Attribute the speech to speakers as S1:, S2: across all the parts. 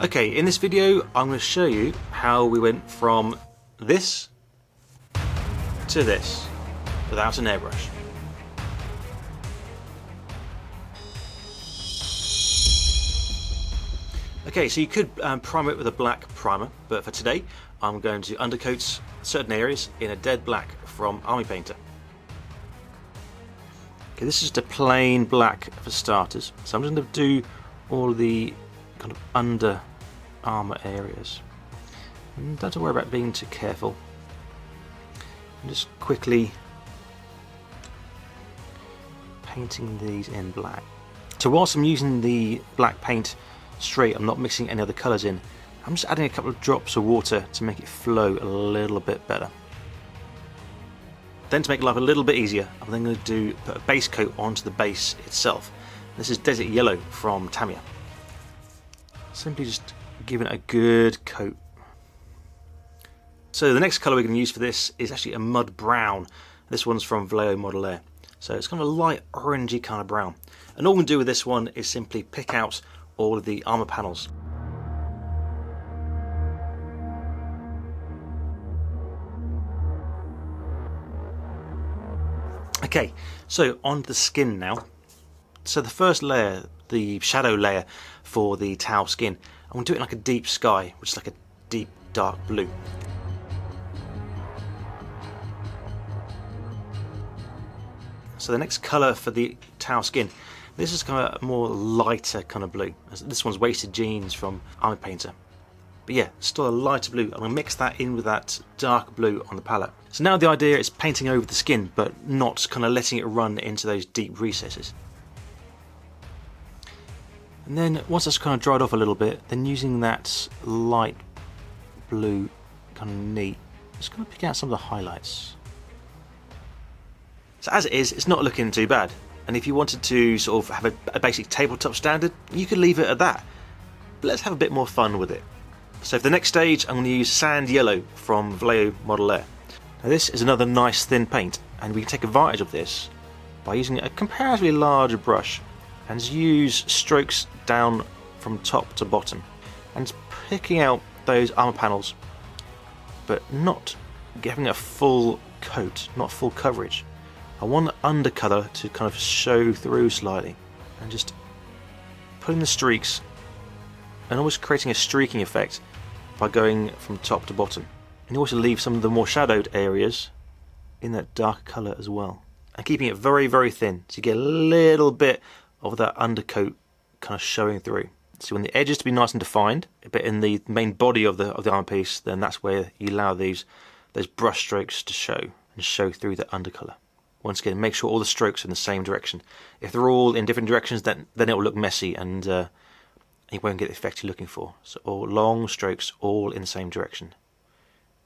S1: Okay, in this video I'm going to show you how we went from this to this without an airbrush. Okay, so you could prime it with a black primer, but for today I'm going to undercoat certain areas in a dead black from Army Painter. Okay, this is just a plain black for starters, so I'm just going to do all of the kind of under armour areas. And don't have to worry about being too careful. I'm just quickly painting these in black. So whilst I'm using the black paint straight, I'm not mixing any other colours in. I'm just adding a couple of drops of water to make it flow a little bit better. Then to make life a little bit easier, I'm then going to put a base coat onto the base itself. This is Desert Yellow from Tamiya. Simply just giving it a good coat. So the next colour we're going to use for this is actually a mud brown. This one's from Vallejo Model Air. So it's kind of a light orangey kind of brown. And all we can do with this one is simply pick out all of the armour panels. Okay, so on to the skin now. So the first layer, the shadow layer for the towel skin, I'm going to do it in like a deep sky, which is like a deep dark blue. So the next colour for the towel skin, this is kind of a more lighter kind of blue. This one's Wasted Jeans from Army Painter. But yeah, still a lighter blue. I'm going to mix that in with that dark blue on the palette. So now the idea is painting over the skin, but not kind of letting it run into those deep recesses. And then once that's kind of dried off a little bit, then using that light blue kind of neat, just going to pick out some of the highlights. So as it is, it's not looking too bad. And if you wanted to sort of have a basic tabletop standard, you could leave it at that. But let's have a bit more fun with it. So for the next stage, I'm going to use Sand Yellow from Vallejo Model Air. Now this is another nice thin paint, and we can take advantage of this by using a comparatively larger brush and use strokes down from top to bottom and picking out those armour panels, but not giving a full coat, not full coverage. I want the undercolour to kind of show through slightly, and just putting the streaks and almost creating a streaking effect by going from top to bottom. And you also leave some of the more shadowed areas in that darker colour as well, and keeping it very, very thin so you get a little bit of that undercoat kind of showing through. So when the edges to be nice and defined, but in the main body of the armor piece, then that's where you allow those brush strokes to show through the undercolour. Once again, make sure all the strokes are in the same direction. If they're all in different directions, then it will look messy and you won't get the effect you're looking for. So all long strokes, all in the same direction,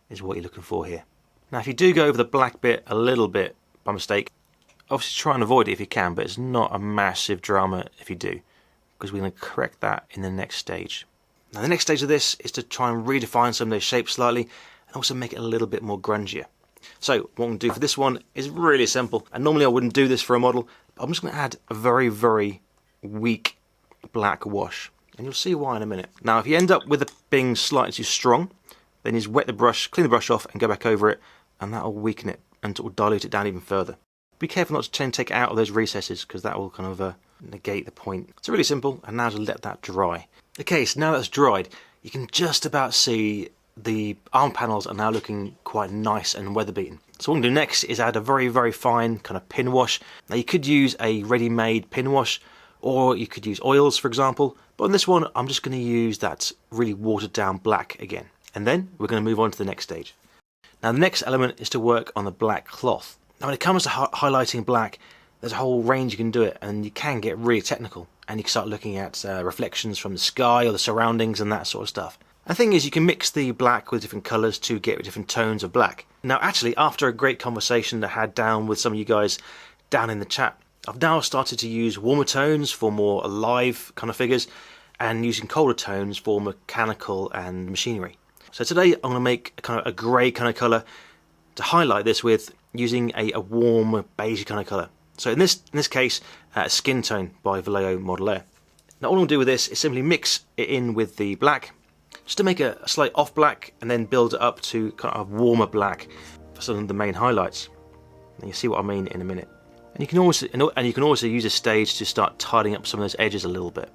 S1: is what you're looking for here. Now if you do go over the black bit a little bit by mistake, obviously try and avoid it if you can, but it's not a massive drama if you do, because we're going to correct that in the next stage. Now the next stage of this is to try and redefine some of those shapes slightly and also make it a little bit more grungier. So what I'm going to do for this one is really simple, and normally I wouldn't do this for a model, but I'm just going to add a very, very weak black wash, and you'll see why in a minute. Now if you end up with it being slightly too strong, then you just wet the brush, clean the brush off and go back over it, and that will weaken it and it will dilute it down even further. Be careful not to try and take it out of those recesses, because that will kind of negate the point. It's really simple, and now to let that dry. Okay, so now that's dried, you can just about see the arm panels are now looking quite nice and weather beaten. So what I'm going to do next is add a very, very fine kind of pin wash. Now you could use a ready-made pin wash, or you could use oils for example, but on this one I'm just going to use that really watered down black again. And then we're going to move on to the next stage. Now the next element is to work on the black cloth. Now when it comes to highlighting black, there's a whole range you can do it, and you can get really technical, and you can start looking at reflections from the sky or the surroundings and that sort of stuff. The thing is, you can mix the black with different colours to get different tones of black. Now actually, after a great conversation I had down with some of you guys down in the chat, I've now started to use warmer tones for more alive kind of figures, and using colder tones for mechanical and machinery. So today I'm going to make a kind of a grey kind of colour to highlight this with, using a warm beige kind of colour. So in this case, Skin Tone by Vallejo Model Air. Now all I'm going to do with this is simply mix it in with the black, just to make a slight off black, and then build it up to kind of a warmer black for some of the main highlights. And you'll see what I mean in a minute. And you can also use a stage to start tidying up some of those edges a little bit.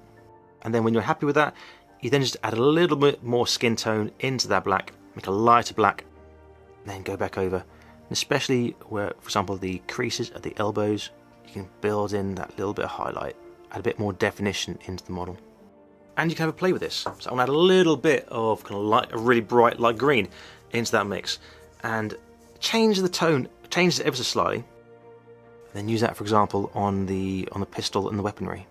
S1: And then when you're happy with that, you then just add a little bit more skin tone into that black, make a lighter black, and then go back over. And especially where, for example, the creases at the elbows, you can build in that little bit of highlight, add a bit more definition into the model. And you can have a play with this. So I'm gonna add a little bit of kind of light, a really bright light green into that mix, and change the tone, change it ever so slightly, and then use that, for example, on the pistol and the weaponry.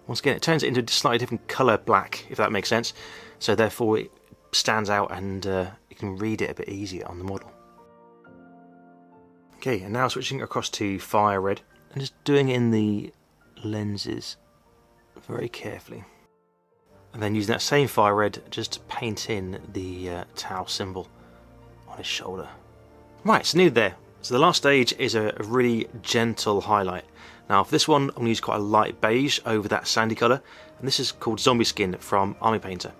S1: Once again, it turns it into a slightly different colour black, if that makes sense. So therefore it stands out, and you can read it a bit easier on the model. Okay, and now switching across to fire red, and just doing it in the lenses very carefully. And then using that same fire red just to paint in the Tau symbol on his shoulder. Right, so nearly there. So the last stage is a really gentle highlight. Now for this one I'm going to use quite a light beige over that sandy colour, and this is called Zombie Skin from Army Painter.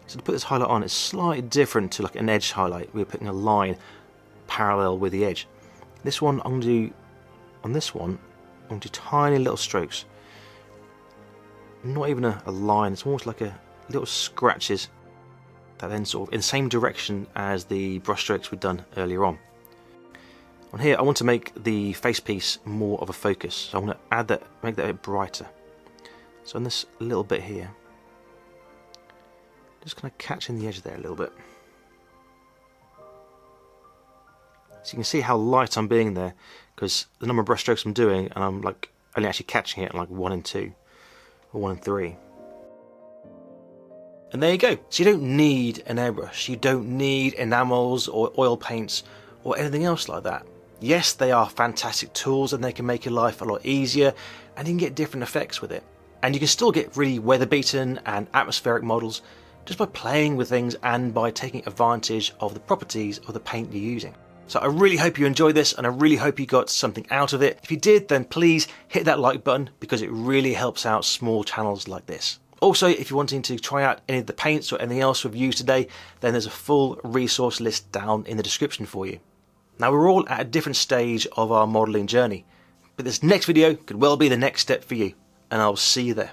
S1: So to put this highlight on, it's slightly different to like an edge highlight. We're putting a line parallel with the edge. This one I'm going to do, on this one, I'm going to do tiny little strokes. Not even a line, it's almost like a little scratches that then sort of in the same direction as the brush strokes we've done earlier on. On here I want to make the face piece more of a focus, so I'm going to add that, make that a bit brighter. So on this little bit here, just kind of catching the edge there a little bit. So you can see how light I'm being there, because the number of brush strokes I'm doing, and I'm like only actually catching it at like 1 and 2 or 1 and 3. And there you go. So you don't need an airbrush, you don't need enamels or oil paints or anything else like that. Yes, they are fantastic tools and they can make your life a lot easier, and you can get different effects with it. And you can still get really weather beaten and atmospheric models just by playing with things and by taking advantage of the properties of the paint you're using. So I really hope you enjoyed this, and I really hope you got something out of it. If you did, then please hit that like button, because it really helps out small channels like this. Also, if you're wanting to try out any of the paints or anything else we've used today, then there's a full resource list down in the description for you. Now we're all at a different stage of our modelling journey, but this next video could well be the next step for you, and I'll see you there.